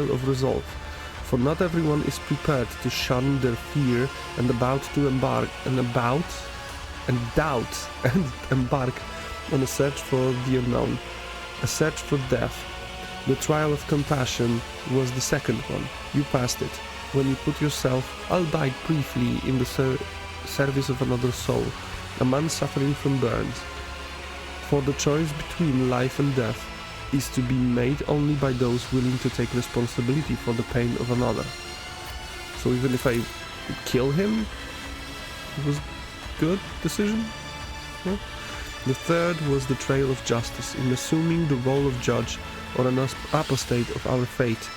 of resolve, for not everyone is prepared to shun their fear and about to embark and embark on a search for the unknown, a search for death. The trial of compassion was the second one. You passed it, when you put yourself, albeit briefly, in the service of another soul, a man suffering from burns. For the choice between life and death is to be made only by those willing to take responsibility for the pain of another. So even if I kill him, it was a good decision? Yeah. The third was the trail of justice, in assuming the role of judge or an apostate of our fate.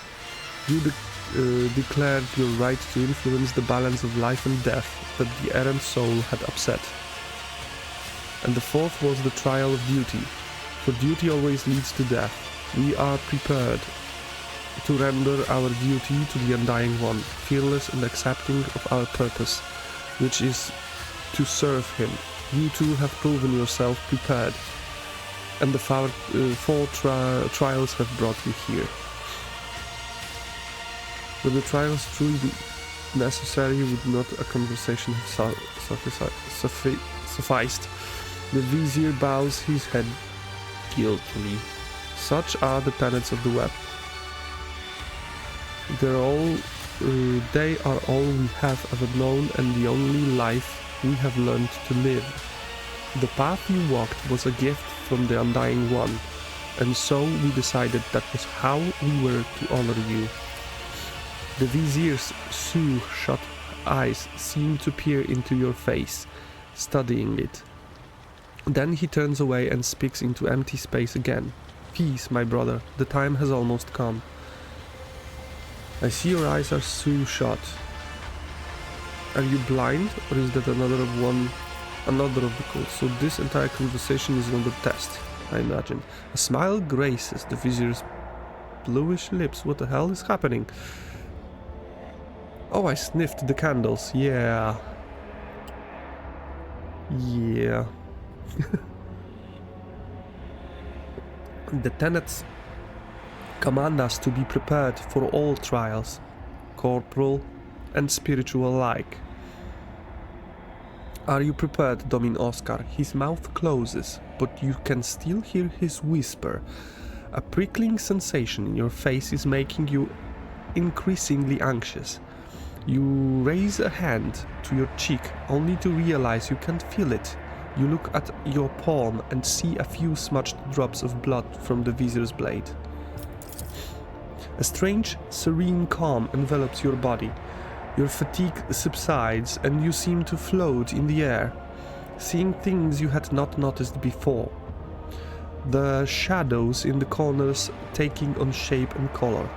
You declared your right to influence the balance of life and death that the errant soul had upset. And the fourth was the trial of duty, for duty always leads to death. We are prepared to render our duty to the Undying One, fearless and accepting of our purpose, which is to serve him. You too have proven yourself prepared, and the four trials have brought you here. But the trials truly necessary would not a conversation have sufficed. The vizier bows his head guiltily. Such are the tenets of the web. They are all we have ever known and the only life we have learned to live. The path you walked was a gift from the Undying One, and so we decided that was how we were to honor you. The vizier's shut eyes seemed to peer into your face, studying it. Then he turns away and speaks into empty space again. Peace, my brother, the time has almost come. I see your eyes are shut. Are you blind, or is that another of the calls? So this entire conversation is another test, I imagine. A smile graces the vizier's bluish lips. What the hell is happening? Oh, I sniffed the candles. Yeah. The tenets command us to be prepared for all trials, corporal and spiritual alike. Are you prepared, Domin Oscar? His mouth closes, but you can still hear his whisper. A prickling sensation in your face is making you increasingly anxious. You raise a hand to your cheek, only to realize you can't feel it. You look at your palm and see a few smudged drops of blood from the vizier's blade. A strange, serene calm envelops your body. Your fatigue subsides and you seem to float in the air, seeing things you had not noticed before. The shadows in the corners taking on shape and color.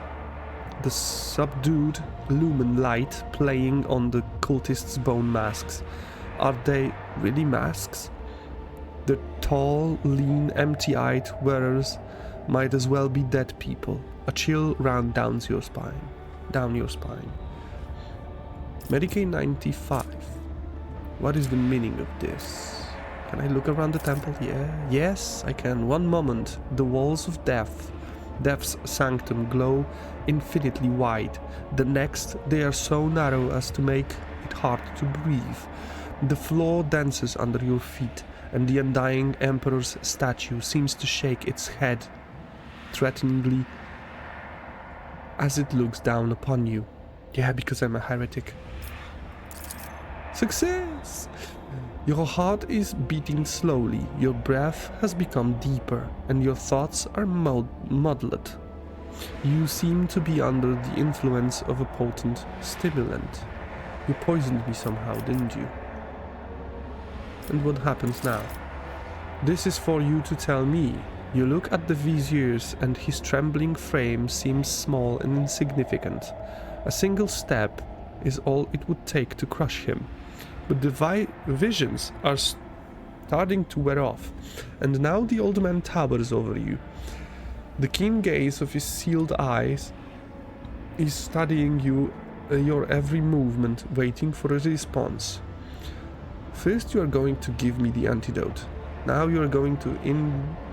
The subdued lumen light playing on the cultists' bone masks. Are they really masks? The tall, lean, empty-eyed wearers might as well be dead people. A chill ran down your spine. Medicaid 95. What is the meaning of this? Can I look around the temple? Yeah. Yes, I can. One moment. The walls of Death's sanctum glow infinitely wide. The next, they are so narrow as to make it hard to breathe. The floor dances under your feet, and the undying emperor's statue seems to shake its head threateningly as it looks down upon you. Yeah, because I'm a heretic. Success! Your heart is beating slowly, your breath has become deeper, and your thoughts are muddled. You seem to be under the influence of a potent stimulant. You poisoned me somehow, didn't you? And what happens now? This is for you to tell me. You look at the viziers and his trembling frame seems small and insignificant. A single step is all it would take to crush him. But the visions are starting to wear off, and now the old man towers over you. The keen gaze of his sealed eyes is studying you, your every movement, waiting for a response. First you are going to give me the antidote. Now you are going to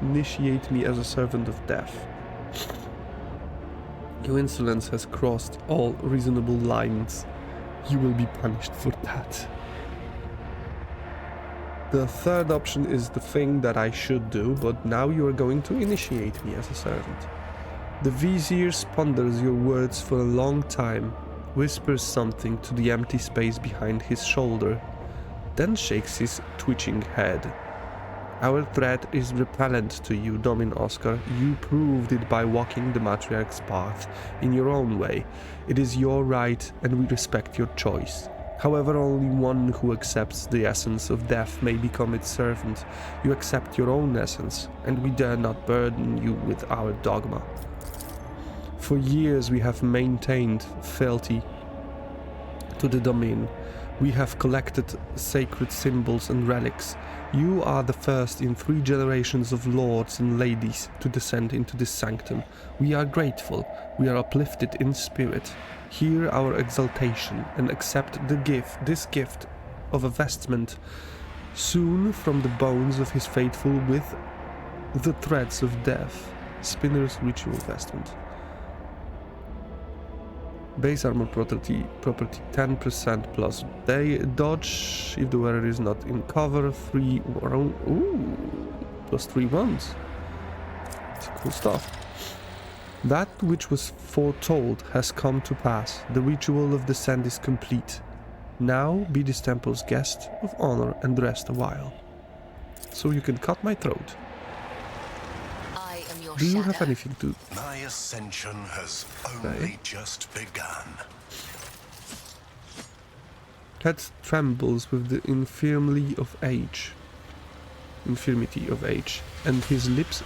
initiate me as a servant of death. Your insolence has crossed all reasonable lines. You will be punished for that. The third option is the thing that I should do, but now you are going to initiate me as a servant. The vizier ponders your words for a long time, whispers something to the empty space behind his shoulder, then shakes his twitching head. Our threat is repellent to you, Domin Oscar. You proved it by walking the matriarch's path in your own way. It is your right, and we respect your choice. However, only one who accepts the essence of death may become its servant. You accept your own essence, and we dare not burden you with our dogma. For years we have maintained fealty to the domain. We have collected sacred symbols and relics. You are the first in 3 generations of lords and ladies to descend into this sanctum. We are grateful. We are uplifted in spirit. Hear our exaltation and accept this gift of a vestment sewn from the bones of his faithful with the threads of death. Spinner's ritual vestment. Base armor property 10% plus dodge if the wearer is not in cover. 3 plus 3 wounds. It's cool stuff. That which was foretold has come to pass. The ritual of descent is complete. Now be this temple's guest of honor and rest a while. So you can cut my throat. Do you have anything to... My ascension has only just begun. Head trembles with the infirmity of age, and his lips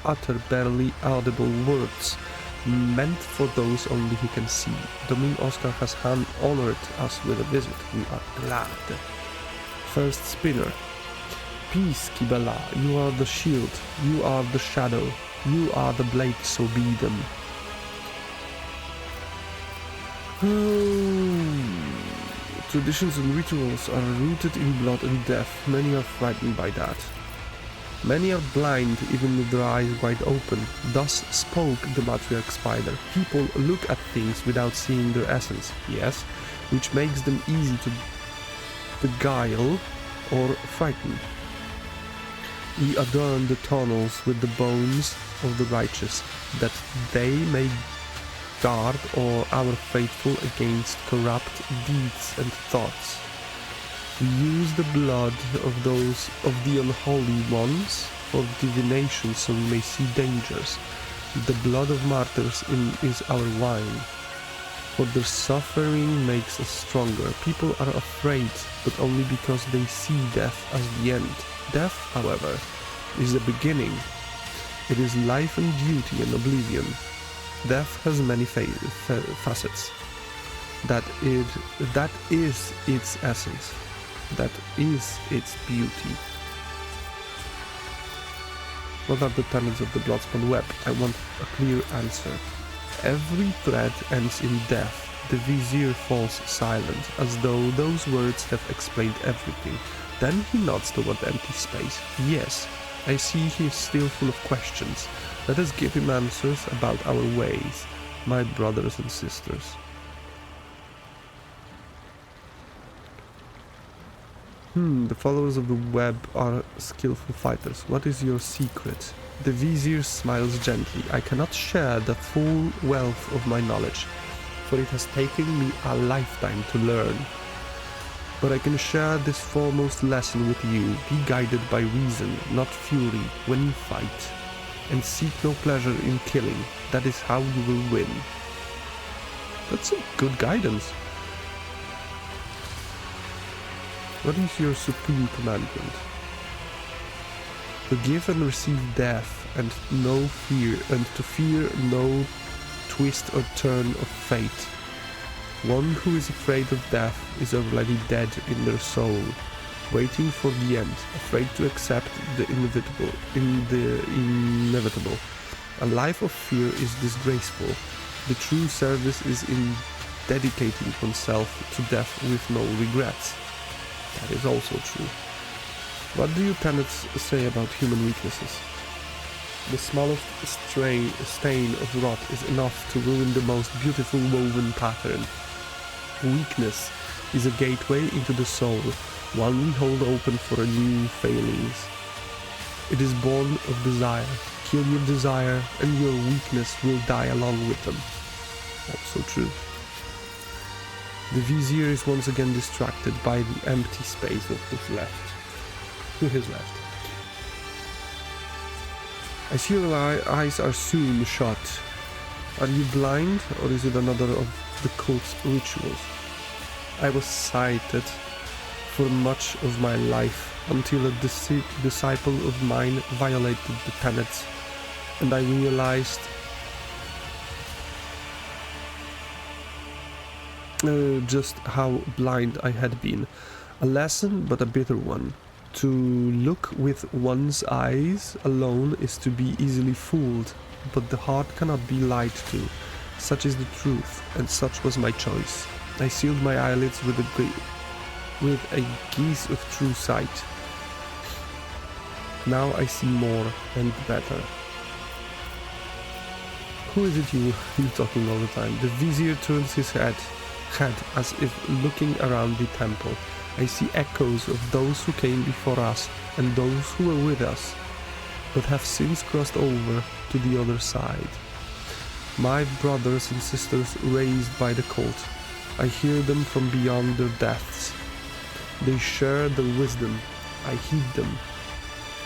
utter barely audible words, meant for those only he can see. Domin Oscar has honored us with a visit. We are glad. First spinner. Peace, Kibela. You are the shield. You are the shadow. You are the blade, so be them. Traditions and rituals are rooted in blood and death. Many are frightened by that. Many are blind, even with their eyes wide open. Thus spoke the matriarch spider. People look at things without seeing their essence, yes, which makes them easy to beguile or frighten. We adorn the tunnels with the bones of the righteous, that they may guard our faithful against corrupt deeds and thoughts. We use the blood of the unholy ones for divination, so we may see dangers. The blood of martyrs is our wine, for their suffering makes us stronger. People are afraid, but only because they see death as the end. Death, however, is the beginning. It is life and beauty and oblivion. Death has many facets. That is its essence. That is its beauty. What are the tenets of the Bloodspun web? I want a clear answer. Every thread ends in death. The vizier falls silent, as though those words have explained everything. Then he nods toward empty space. Yes, I see he is still full of questions. Let us give him answers about our ways, my brothers and sisters. The followers of the web are skillful fighters. What is your secret? The vizier smiles gently. I cannot share the full wealth of my knowledge, for it has taken me a lifetime to learn. But I can share this foremost lesson with you. Be guided by reason, not fury, when you fight. And seek no pleasure in killing. That is how you will win. That's some good guidance. What is your supreme commandment? To give and receive death, and no fear, and to fear no twist or turn of fate. One who is afraid of death is already dead in their soul, waiting for the end, afraid to accept the inevitable. A life of fear is disgraceful. The true service is in dedicating oneself to death with no regrets. That is also true. What do your tenets say about human weaknesses? The smallest stain of rot is enough to ruin the most beautiful woven pattern. Weakness is a gateway into the soul, one we hold open for a new failings. It is born of desire. Kill your desire, and your weakness will die along with them. Also true. The Vizier is once again distracted by the empty space of his left. To his left. I see your eyes are soon shut. Are you blind, or is it another of the cult's rituals? I was sighted for much of my life until a disciple of mine violated the tenets, and I realized just how blind I had been. A lesson, but a bitter one. To look with one's eyes alone is to be easily fooled, but the heart cannot be lied to. Such is the truth, and such was my choice. I sealed my eyelids with a gaze of true sight. Now I see more and better. Who is it you're talking all the time? The Vizier turns his head as if looking around the temple. I see echoes of those who came before us and those who were with us, but have since crossed over to the other side. My brothers and sisters raised by the cult. I hear them from beyond their deaths. They share their wisdom. I heed them.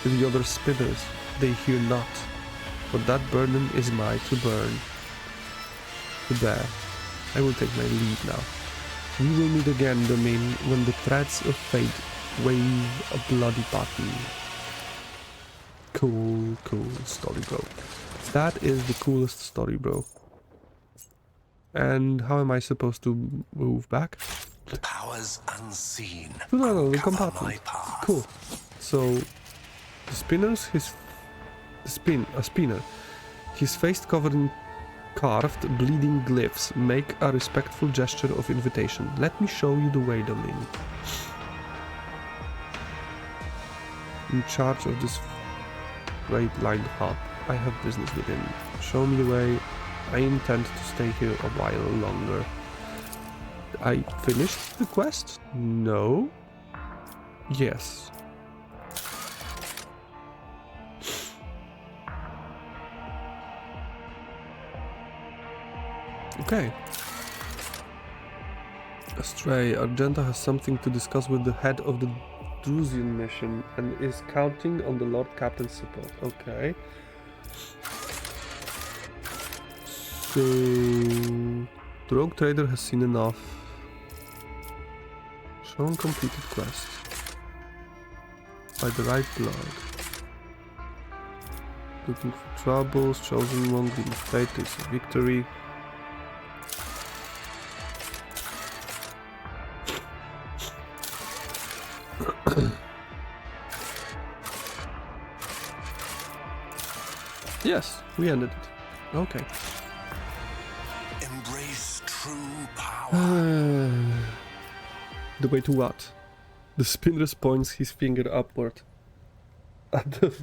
The other spinners, they hear not. But that burden is mine to burn. To bear. I will take my leave now. We will meet again, Domain, when the threads of fate wave a bloody button. Cool story, bro. That is the coolest story, bro. And how am I supposed to move back? Powers unseen. No, the compartment. Cool. So, the spinners, a spinner. His face covered in carved, bleeding glyphs make a respectful gesture of invitation. Let me show you the way, Domin. In charge of this right line hub, I have business with him. Show me the way. I intend to stay here a while longer. I finished the quest? No? Yes. Okay. Astray, Argenta has something to discuss with the head of the Drusian mission and is counting on the Lord Captain's support. Okay. So, the rogue trader has seen enough. Shown completed quest. By the right blood. Looking for troubles, chosen one, giving fate is a victory. Yes, we ended it. Okay. Embrace true power. The way to what? The spinner points his finger upward at the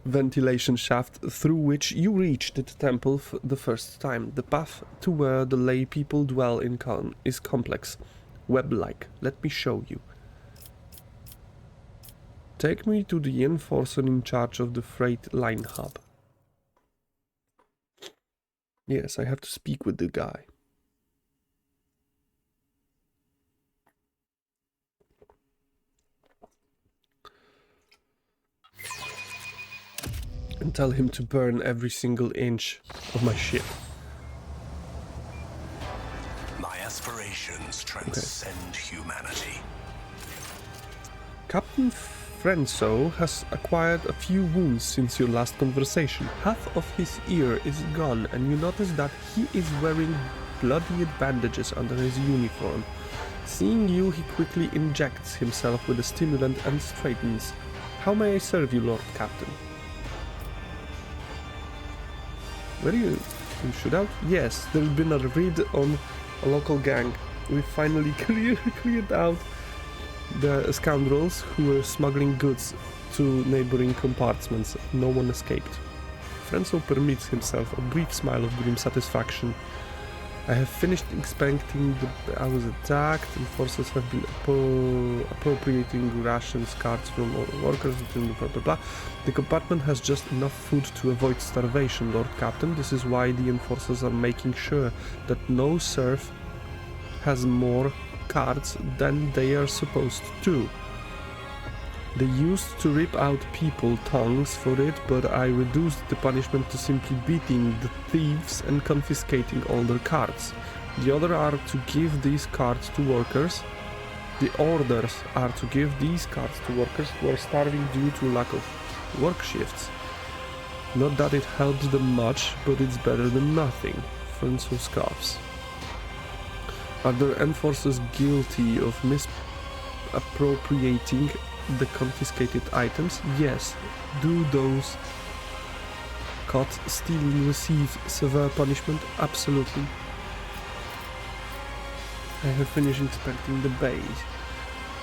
ventilation shaft through which you reached the temple the first time. The path to where the lay people dwell in is complex, web-like. Let me show you. Take me to the enforcer in charge of the freight line hub. Yes, I have to speak with the guy. And tell him to burn every single inch of my ship. My aspirations transcend humanity. Captain Frenzo has acquired a few wounds since your last conversation. Half of his ear is gone, and you notice that he is wearing bloodied bandages under his uniform. Seeing you, he quickly injects himself with a stimulant and straightens. How may I serve you, Lord Captain? Where do you shoot out? Yes, there's been a raid on a local gang. We finally cleared out the scoundrels who were smuggling goods to neighboring compartments. No one escaped. Frenzo permits himself a brief smile of grim satisfaction. I have finished inspecting the... I was attacked, and forces have been appropriating rations, cards from all workers, blah blah blah. The compartment has just enough food to avoid starvation, Lord Captain. This is why the enforcers are making sure that no serf has more cards than they are supposed to. They used to rip out people tongues for it, but I reduced the punishment to simply beating the thieves and confiscating all their cards. The orders are to give these cards to workers. The orders are to give these cards to workers who are starving due to lack of work shifts. Not that it helps them much, but it's better than nothing. Franco scoffs. Are there enforcers guilty of misappropriating the confiscated items? Yes. Do those caught stealing receive severe punishment? Absolutely. I have finished inspecting the bays.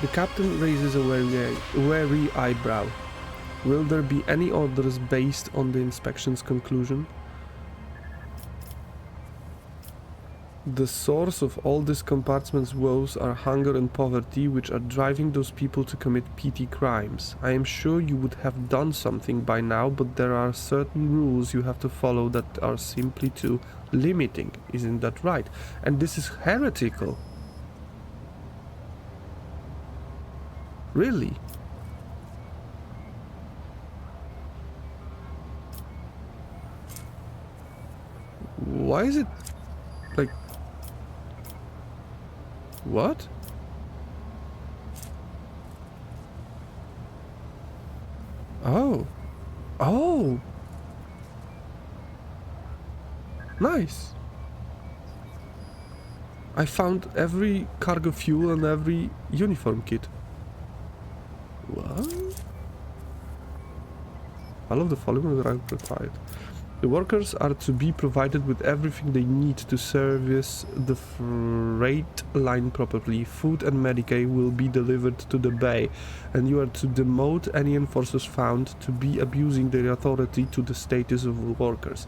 The captain raises a wary eyebrow. Will there be any orders based on the inspection's conclusion? The source of all this compartment's woes are hunger and poverty, which are driving those people to commit petty crimes. I am sure you would have done something by now, but there are certain rules you have to follow that are simply too limiting. Isn't that right? And this is heretical. Really? Why is it like... What? Oh. Oh. Nice. I found every cargo fuel and every uniform kit. What? All of the following are required. The workers are to be provided with everything they need to service the freight line properly. Food and medicae will be delivered to the bay, and you are to demote any enforcers found to be abusing their authority to the status of workers.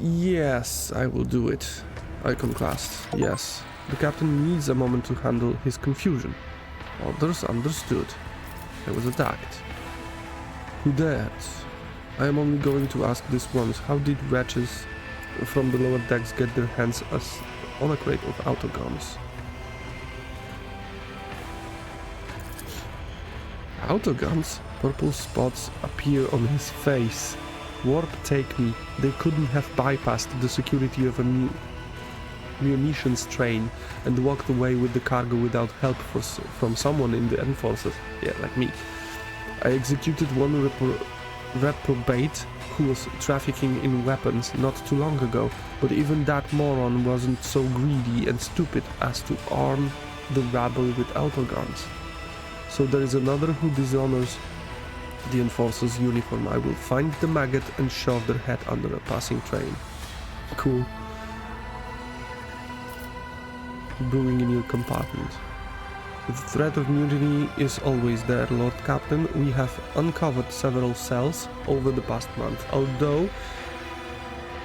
Yes, I will do it. Iconoclast. Yes. The captain needs a moment to handle his confusion. Others understood. I was attacked. Who dared? I am only going to ask this once. How did wretches from the lower decks get their hands on a crate of autoguns? Autoguns? Purple spots appear on his face. Warp take me. They couldn't have bypassed the security of a munitions train and walked away with the cargo without help from someone in the enforcers. Yeah, like me. I executed one reprobate who was trafficking in weapons not too long ago, but even that moron wasn't so greedy and stupid as to arm the rabble with autoguns. So there is another who dishonors the enforcer's uniform. I will find the maggot and shove their head under a passing train. Cool. Brewing in your compartment. The threat of mutiny is always there, Lord Captain. We have uncovered several cells over the past month, although,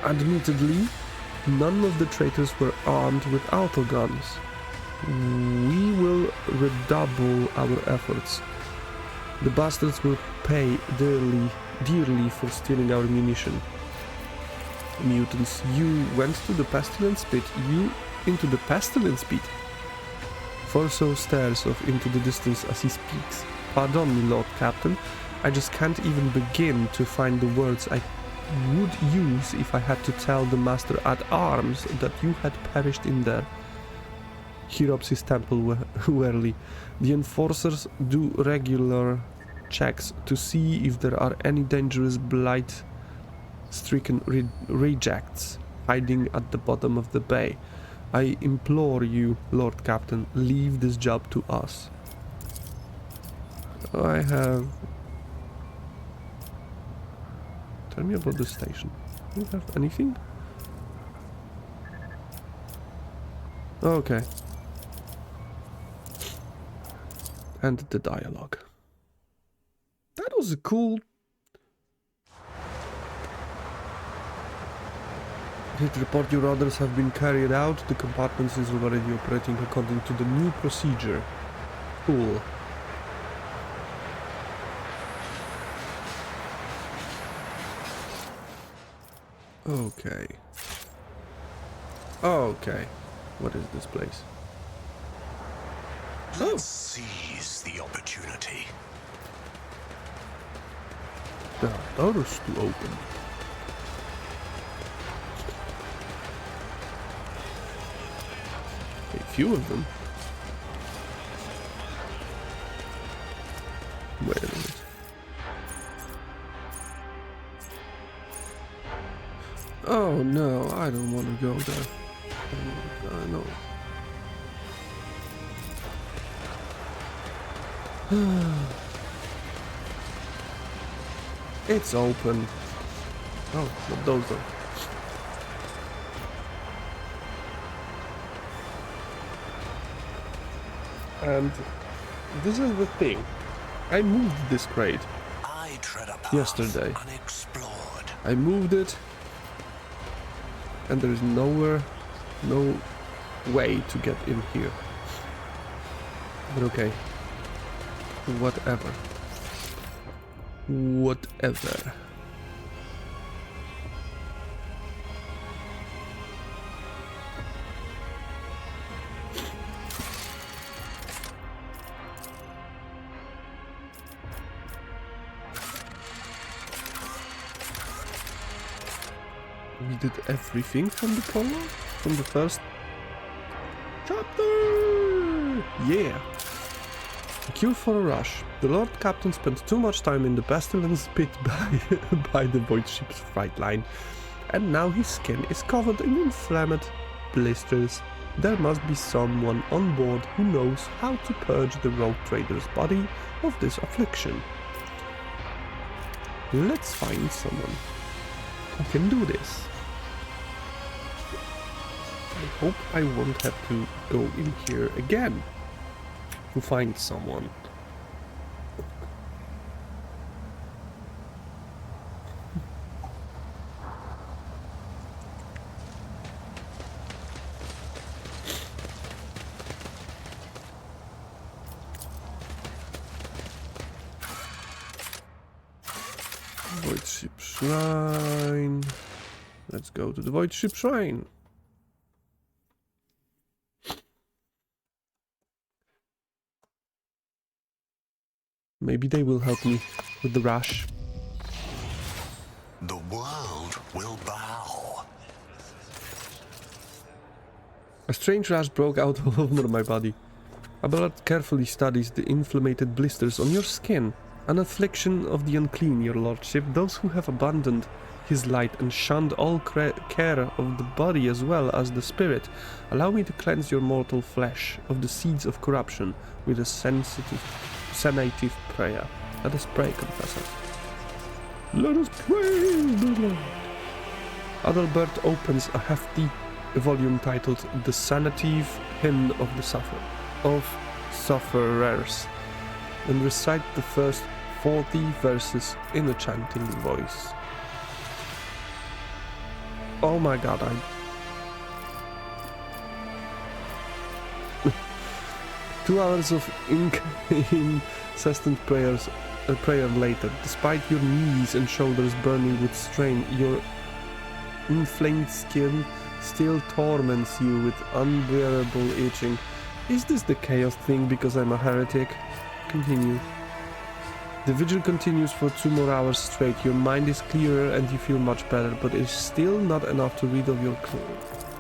admittedly, none of the traitors were armed with autoguns. We will redouble our efforts. The bastards will pay dearly for stealing our munition. Mutants, you went to the pestilence pit. You into the pestilence pit? Forso stares off into the distance as he speaks. Pardon me, Lord Captain. I just can't even begin to find the words I would use if I had to tell the Master-at-Arms that you had perished in there. He rubs his temple wearily. The enforcers do regular checks to see if there are any dangerous blight-stricken rejects hiding at the bottom of the bay. I implore you, Lord Captain, leave this job to us. I have... Tell me about the station. Do you have anything? Okay. And the dialogue. That was a cool Hit report your orders have been carried out. The compartment is already operating according to the new procedure. Cool. Okay. Okay. What is this place? Let's seize the opportunity. There are doors to open. A few of them. Wait a minute. Oh no, I don't want to go there. No. It's open. Oh, not those though. And this is the thing. I moved this crate yesterday. Unexplored. I moved it, and there is no way to get in here. But okay. Whatever. We did everything from the prologue? From the first chapter! Yeah! A cure for a rush. The Lord Captain spent too much time in the pestilence pit by the void ship's freight line, and now his skin is covered in inflamed blisters. There must be someone on board who knows how to purge the rogue trader's body of this affliction. Let's find someone who can do this. I hope I won't have to go in here again to find someone. Void Ship Shrine. Let's go to the Void Ship Shrine. Maybe they will help me with the rush. The world will bow. A strange rash broke out all over my body. Abelard carefully studies the inflamed blisters on your skin. An affliction of the unclean, your lordship. Those who have abandoned his light and shunned all care of the body as well as the spirit. Allow me to cleanse your mortal flesh of the seeds of corruption with a sanative prayer. Let us pray, Confessor. Let us pray, the Lord. Adalbert opens a hefty volume titled The Sanative Hymn of the Sufferers and recite the first 40 verses in a chanting voice. Oh my god, 2 hours of incessant prayer later, despite your knees and shoulders burning with strain, your inflamed skin still torments you with unbearable itching. Is this the chaos thing because I'm a heretic? Continue. The vigil continues for 2 more hours straight. Your mind is clearer and you feel much better, but it's still not enough to rid of your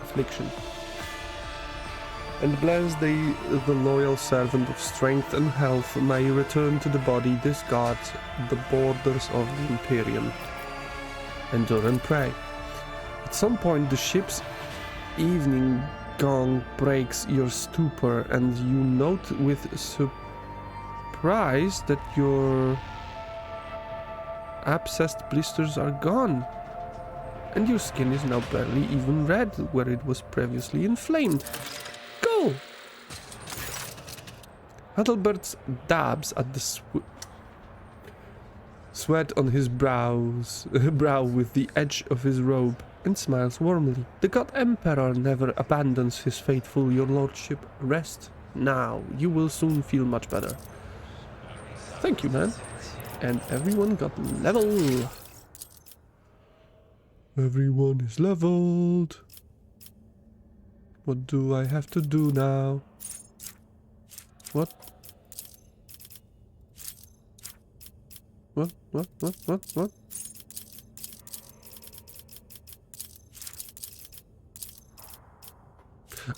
affliction. And blessed the loyal servant of strength and health may return to the body. This guards the borders of the Imperium. Endure and pray. At some point the ship's evening gong breaks your stupor, and you note with surprise that your abscessed blisters are gone, and your skin is now barely even red where it was previously inflamed. Go! Adalbert dabs at the sweat on his brow with the edge of his robe. and smiles warmly. The God Emperor never abandons his faithful, your lordship. Rest now. You will soon feel much better. Thank you, man. And everyone got level. Everyone is leveled. What do I have to do now? What? What?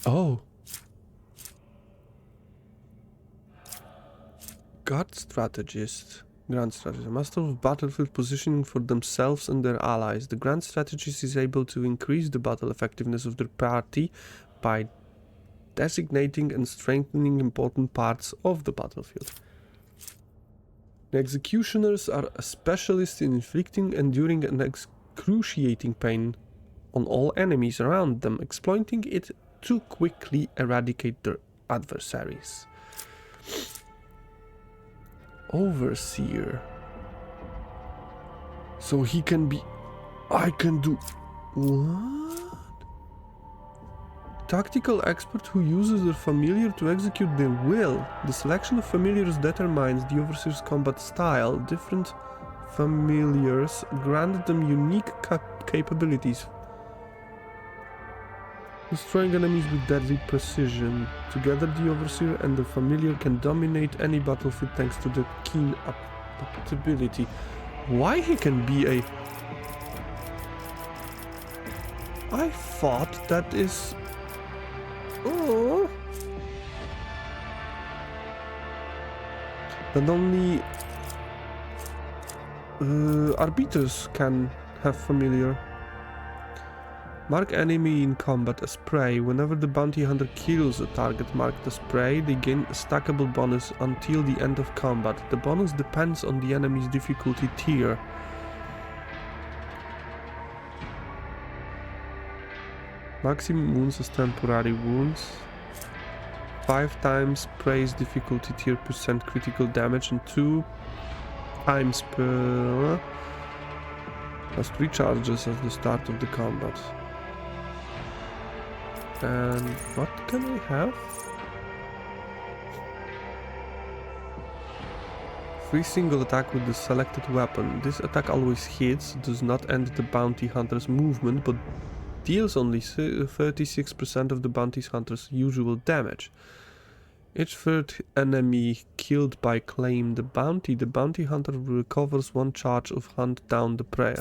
Oh. God Strategist. Grand Strategist. Master of battlefield positioning for themselves and their allies. The Grand Strategist is able to increase the battle effectiveness of their party by designating and strengthening important parts of the battlefield. The Executioners are a specialist in inflicting enduring and excruciating pain on all enemies around them, exploiting it to quickly eradicate their adversaries. Overseer. So he can be... I can do... What? Tactical expert who uses their familiar to execute their will. The selection of familiars determines the Overseer's combat style. Different familiars grant them unique capabilities. Destroying enemies with deadly precision. Together, the Overseer and the Familiar can dominate any battlefield thanks to their keen adaptability. Why he can be a... I thought that is... Oh... That only... arbiters can have Familiar. Mark enemy in combat as prey. Whenever the bounty hunter kills a target marked as prey, they gain a stackable bonus until the end of combat. The bonus depends on the enemy's difficulty tier. Maximum wounds as temporary wounds. 5 times prey's difficulty tier percent critical damage and 2 times per... Plus 3 charges at the start of the combat. And what can I have? Free single attack with the selected weapon. This attack always hits, does not end the bounty hunter's movement, but deals only 36% of the bounty hunter's usual damage. Each third enemy killed by claim the bounty hunter recovers 1 charge of hunt down the prey.